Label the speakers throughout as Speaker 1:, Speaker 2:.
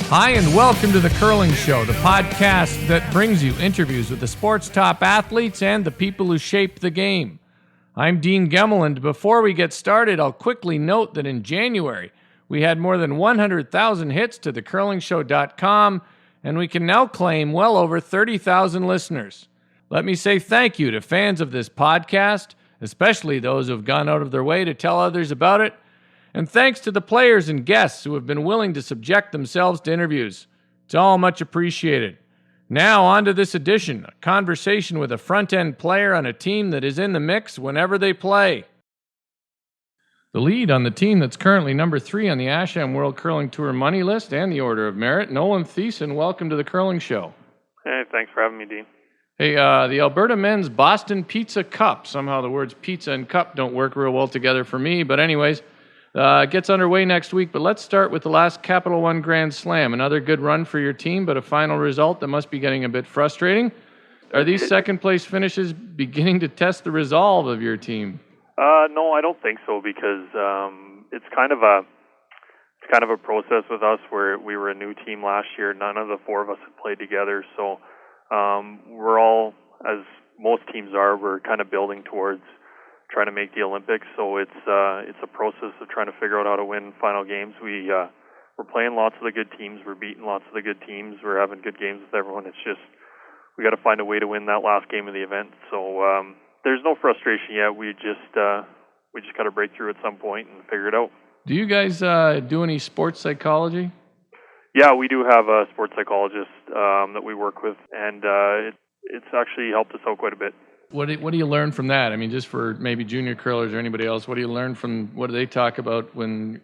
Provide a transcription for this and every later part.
Speaker 1: Hi, and welcome to The Curling Show, the podcast that brings you interviews with the sport's top athletes and the people who shape the game. I'm Dean Gemmel, and before we get started, I'll quickly note that in January, we had more than 100,000 hits to thecurlingshow.com, and we can now claim well over 30,000 listeners. Let me say thank you to fans of this podcast, especially those who have gone out of their way to tell others about it. And thanks to the players and guests who have been willing to subject themselves to interviews. It's all much appreciated. Now on to this edition, a conversation with a front-end player on a team that is in the mix whenever they play. The lead on the team that's currently number 3 on the Asham World Curling Tour money list and the Order of Merit, Nolan Thiessen, welcome to the Curling Show.
Speaker 2: Hey, thanks for having me, Dean.
Speaker 1: Hey, the Alberta Men's Boston Pizza Cup. Somehow the words pizza and cup don't work real well together for me, but anyways, it gets underway next week, but let's start with the last Capital One Grand Slam. Another good run for your team, but a final result that must be getting a bit frustrating. Are these second-place finishes beginning to test the resolve of your team?
Speaker 2: No, I don't think so, because it's kind of a process with us where we were a new team last year. None of the four of us had played together, so we're all, as most teams are, we're kind of building towards trying to make the Olympics. So it's a process of trying to figure out how to win final games. We're playing lots of the good teams. We're beating lots of the good teams. We're having good games with everyone. It's just we got to find a way to win that last game of the event. So there's no frustration yet. We just got to break through at some point and figure it out.
Speaker 1: Do you guys do any sports psychology?
Speaker 2: Yeah, we do have a sports psychologist that we work with, and it's actually helped us out quite a bit.
Speaker 1: What do you learn from that? I mean, just for maybe junior curlers or anybody else, what do you learn from, what do they talk about when,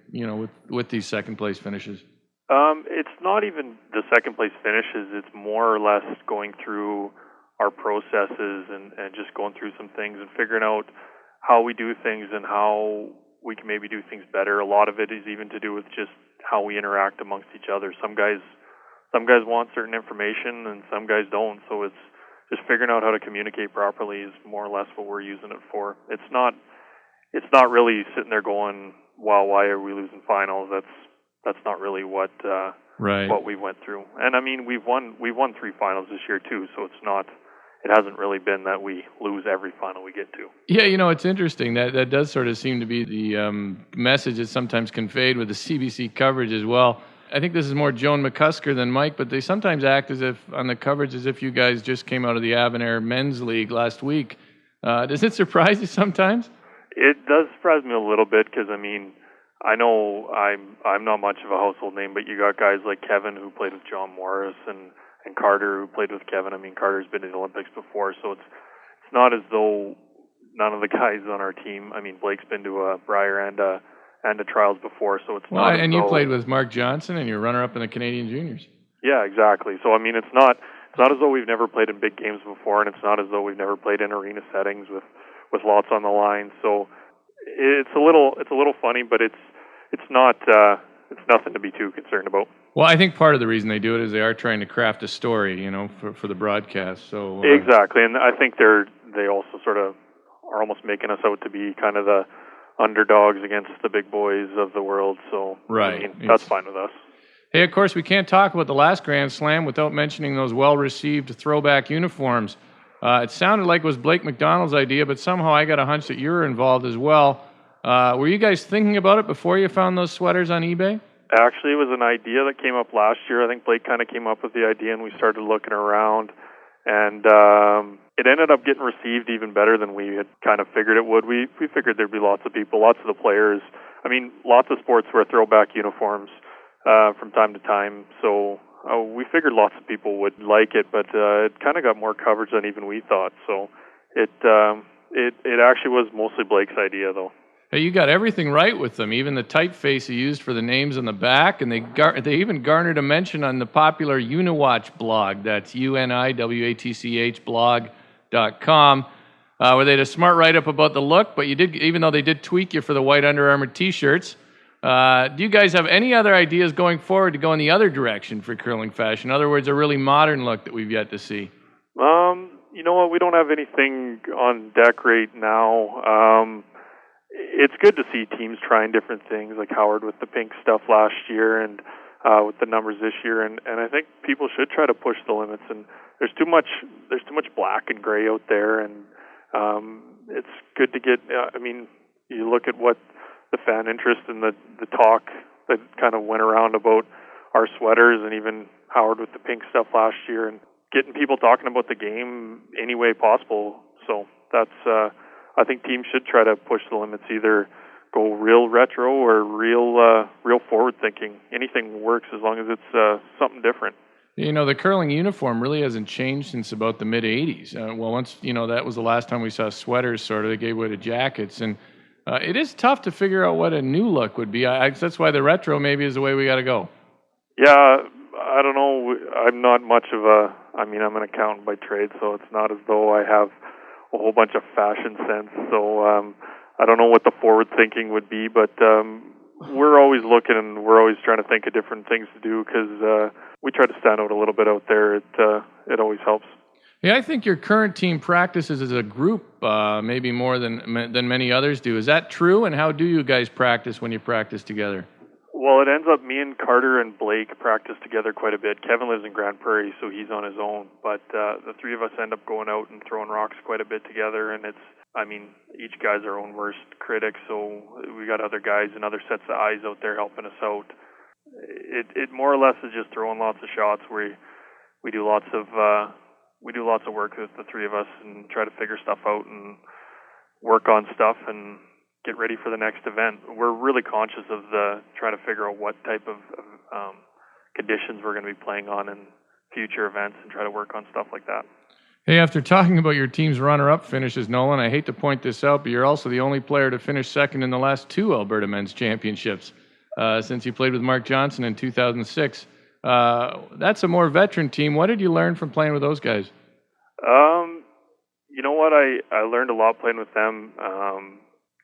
Speaker 1: with these second place finishes?
Speaker 2: It's not even the second place finishes. It's more or less going through our processes and just going through some things and figuring out how we do things and how we can maybe do things better. A lot of it is even to do with just how we interact amongst each other. Some guys want certain information and some guys don't. So it's just figuring out how to communicate properly is more or less what we're using it for. It's not really sitting there going, "Well, why are we losing finals?" That's not really what we went through. And I mean, we've won 3 finals this year too, so it hasn't really been that we lose every final we get to.
Speaker 1: Yeah, it's interesting. That does sort of seem to be the message that's sometimes conveyed with the CBC coverage as well. I think this is more Joan McCusker than Mike, but they sometimes act as if, on the coverage, as if you guys just came out of the Avonare Men's League last week. Does it surprise you sometimes?
Speaker 2: It does surprise me a little bit, because, I mean, I know I'm not much of a household name, but you got guys like Kevin who played with John Morris and Carter who played with Kevin. I mean, Carter's been in the Olympics before, so it's not as though none of the guys on our team, I mean, Blake's been to a Brier and a trials before, so it's not.
Speaker 1: And you played with Mark Johnson, and you're runner-up in the Canadian Juniors.
Speaker 2: Yeah, exactly. So I mean, it's not as though we've never played in big games before, and it's not as though we've never played in arena settings with lots on the line. So it's a little funny, but it's nothing to be too concerned about.
Speaker 1: Well, I think part of the reason they do it is they are trying to craft a story, for the broadcast. So
Speaker 2: exactly, and I think they also sort of are almost making us out to be kind of the underdogs against the big boys of the world, so
Speaker 1: right.
Speaker 2: I mean, that's fine with us.
Speaker 1: Hey, of course, we can't talk about the last Grand Slam without mentioning those well-received throwback uniforms. It sounded like it was Blake McDonald's idea, but somehow I got a hunch that you were involved as well. Were you guys thinking about it before you found those sweaters on eBay?
Speaker 2: Actually, it was an idea that came up last year. I think Blake kind of came up with the idea, and we started looking around, and it ended up getting received even better than we had kind of figured it would. We figured there'd be lots of people, lots of the players. I mean, lots of sports wear throwback uniforms from time to time. So we figured lots of people would like it, but it kind of got more coverage than even we thought. So it actually was mostly Blake's idea, though.
Speaker 1: Hey, you got everything right with them, even the typeface you used for the names on the back, and they even garnered a mention on the popular Uniwatch blog. That's UNIWATCH blog.com, where they had a smart write-up about the look, but you did, even though they did tweak you for the white Under Armour T-shirts. Do you guys have any other ideas going forward to go in the other direction for curling fashion? In other words, a really modern look that we've yet to see.
Speaker 2: You know what? We don't have anything on deck right now. It's good to see teams trying different things, like Howard with the pink stuff last year, and with the numbers this year, and I think people should try to push the limits. And there's too much black and gray out there, and it's good to get. I mean, you look at what the fan interest and the talk that kind of went around about our sweaters, and even Howard with the pink stuff last year, and getting people talking about the game any way possible. So that's I think teams should try to push the limits, either go real retro or real forward thinking. Anything works as long as it's something different.
Speaker 1: You know, the curling uniform really hasn't changed since about the mid-'80s. Well, once, that was the last time we saw sweaters sort of. They gave way to jackets. And it is tough to figure out what a new look would be. That's why the retro maybe is the way we got to go.
Speaker 2: Yeah, I don't know. I'm not much of I'm an accountant by trade, so it's not as though I have a whole bunch of fashion sense. So I don't know what the forward thinking would be, but we're always looking, and we're always trying to think of different things to do, because we try to stand out a little bit out there. It always helps.
Speaker 1: Yeah, I think your current team practices as a group maybe more than many others do. Is that true? And how do you guys practice when you practice together?
Speaker 2: Well, it ends up me and Carter and Blake practice together quite a bit. Kevin lives in Grand Prairie, so he's on his own. But the three of us end up going out and throwing rocks quite a bit together. And each guy's our own worst critic, so we got other guys and other sets of eyes out there helping us out. It more or less is just throwing lots of shots. We do lots of work with the three of us and try to figure stuff out and work on stuff and get ready for the next event. We're really conscious of trying to figure out what type of conditions we're going to be playing on in future events and try to work on stuff like that.
Speaker 1: Hey, after talking about your team's runner-up finishes, Nolan, I hate to point this out, but you're also the only player to finish second in the last two Alberta Men's Championships since you played with Mark Johnson in 2006. That's a more veteran team. What did you learn from playing with those guys?
Speaker 2: You know what? I learned a lot playing with them.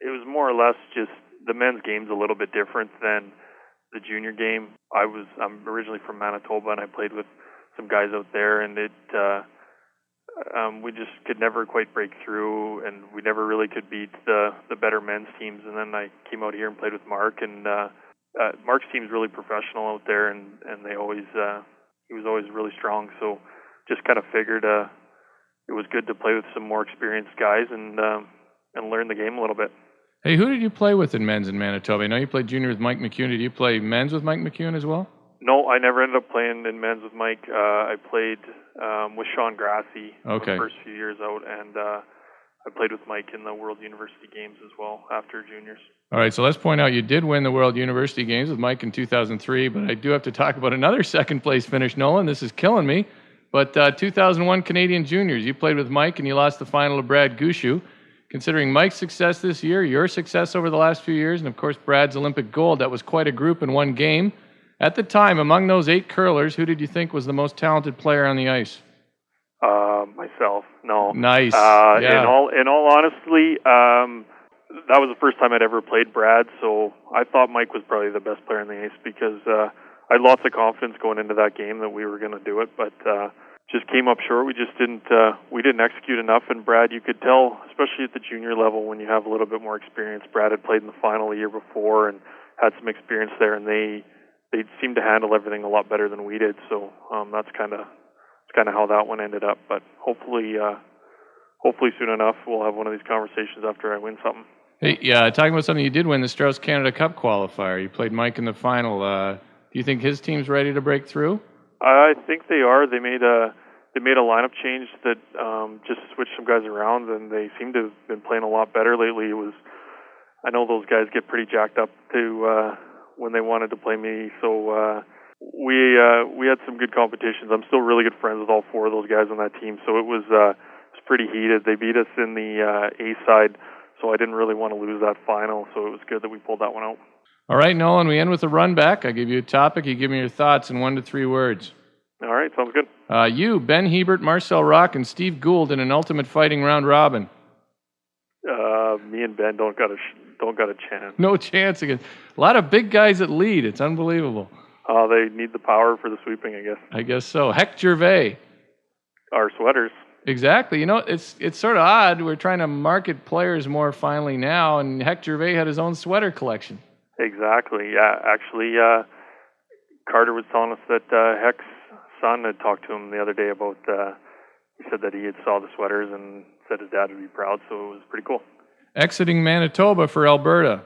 Speaker 2: It was more or less just the men's game's a little bit different than the junior game. I'm originally from Manitoba, and I played with some guys out there, and we just could never quite break through, and we never really could beat the better men's teams. And then I came out here and played with Mark, and Mark's team's really professional out there, and he was always really strong. So just kind of figured it was good to play with some more experienced guys and learn the game a little bit.
Speaker 1: Hey, who did you play with in men's in Manitoba? I know you played junior with Mike McEwen. Did you play men's with Mike McEwen as well?
Speaker 2: No, I never ended up playing in men's with Mike. I played with Sean Grassi for the first few years out, and I played with Mike in the World University Games as well after juniors.
Speaker 1: All right, so let's point out you did win the World University Games with Mike in 2003, but I do have to talk about another second-place finish, Nolan. This is killing me. But 2001 Canadian Juniors, you played with Mike and you lost the final to Brad Gushu. Considering Mike's success this year, your success over the last few years, and of course Brad's Olympic gold, that was quite a group in one game. At the time, among those 8 curlers, who did you think was the most talented player on the ice?
Speaker 2: Myself. No.
Speaker 1: Nice.
Speaker 2: Yeah. In all honesty, that was the first time I'd ever played Brad, so I thought Mike was probably the best player on the ice because I had lots of confidence going into that game that we were going to do it, but just came up short. We just didn't execute enough. And Brad, you could tell, especially at the junior level, when you have a little bit more experience. Brad had played in the final the year before and had some experience there, and they seemed to handle everything a lot better than we did. So that's kind of how that one ended up. But hopefully soon enough we'll have one of these conversations after I win something.
Speaker 1: Hey, yeah, talking about something you did win, the Strauss Canada Cup qualifier. You played Mike in the final. Do you think his team's ready to break through?
Speaker 2: I think they are. They made a lineup change that just switched some guys around, and they seem to have been playing a lot better lately. I know those guys get pretty jacked up to when they wanted to play me, so we had some good competitions. I'm still really good friends with all 4 of those guys on that team, so it was pretty heated. They beat us in the A side, so I didn't really want to lose that final, so it was good that we pulled that one out.
Speaker 1: All right, Nolan, we end with a runback. I give you a topic. You give me your thoughts in 1 to 3 words.
Speaker 2: All right, sounds good.
Speaker 1: You, Ben Hebert, Marcel Rock, and Steve Gould in an ultimate fighting round robin.
Speaker 2: Me and Ben don't got a chance.
Speaker 1: No chance again. A lot of big guys that lead. It's unbelievable.
Speaker 2: They need the power for the sweeping, I guess.
Speaker 1: I guess so. Heck Gervais.
Speaker 2: Our sweaters.
Speaker 1: Exactly. It's sort of odd. We're trying to market players more finally now, and Heck Gervais had his own sweater collection.
Speaker 2: Exactly. Yeah. Actually, Carter was telling us that Heck's son had talked to him the other day about, he said that he had saw the sweaters and said his dad would be proud, so it was pretty cool.
Speaker 1: Exiting Manitoba for Alberta.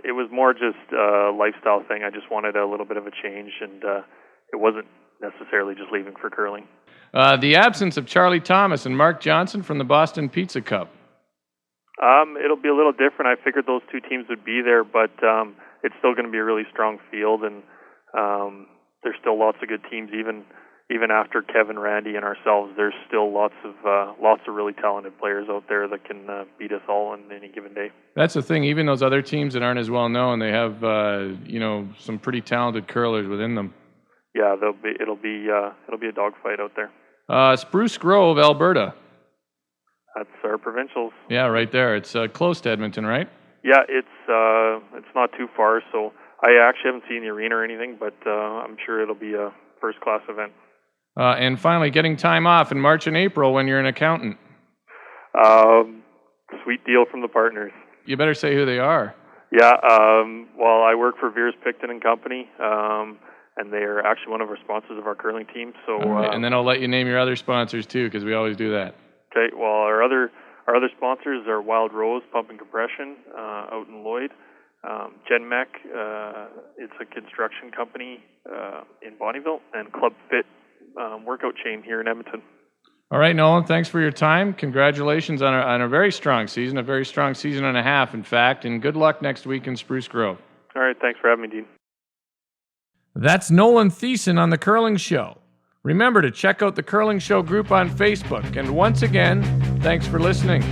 Speaker 2: It was more just a lifestyle thing. I just wanted a little bit of a change, and it wasn't necessarily just leaving for curling.
Speaker 1: The absence of Charlie Thomas and Mark Johnson from the Boston Pizza Cup.
Speaker 2: It'll be a little different. I figured those two teams would be there, but it's still going to be a really strong field, and there's still lots of good teams. Even after Kevin, Randy, and ourselves, there's still lots of really talented players out there that can beat us all on any given day. That's
Speaker 1: the thing. Even those other teams that aren't as well known, they have some pretty talented curlers within them.
Speaker 2: Yeah, it'll be a dogfight out there.
Speaker 1: Spruce Grove, Alberta.
Speaker 2: That's our provincials.
Speaker 1: Yeah, right there. It's close to Edmonton, right?
Speaker 2: Yeah, it's not too far. So I actually haven't seen the arena or anything, but I'm sure it'll be a first-class event.
Speaker 1: And finally, getting time off in March and April when you're an accountant.
Speaker 2: Sweet deal from the partners.
Speaker 1: You better say who they are.
Speaker 2: Yeah, well, I work for Veers Picton and Company, and they are actually one of our sponsors of our curling team. So,
Speaker 1: right, and then I'll let you name your other sponsors too, because we always do that.
Speaker 2: Okay. Well, our other sponsors are Wild Rose Pump and Compression out in Lloyd, GenMech, it's a construction company in Bonnyville, and Club Fit workout chain here in Edmonton.
Speaker 1: All right, Nolan, thanks for your time. Congratulations on a very strong season, a very strong season and a half, in fact, and good luck next week in Spruce Grove.
Speaker 2: All right, thanks for having me, Dean.
Speaker 1: That's Nolan Thiessen on The Curling Show. Remember to check out The Curling Show group on Facebook. And once again, thanks for listening.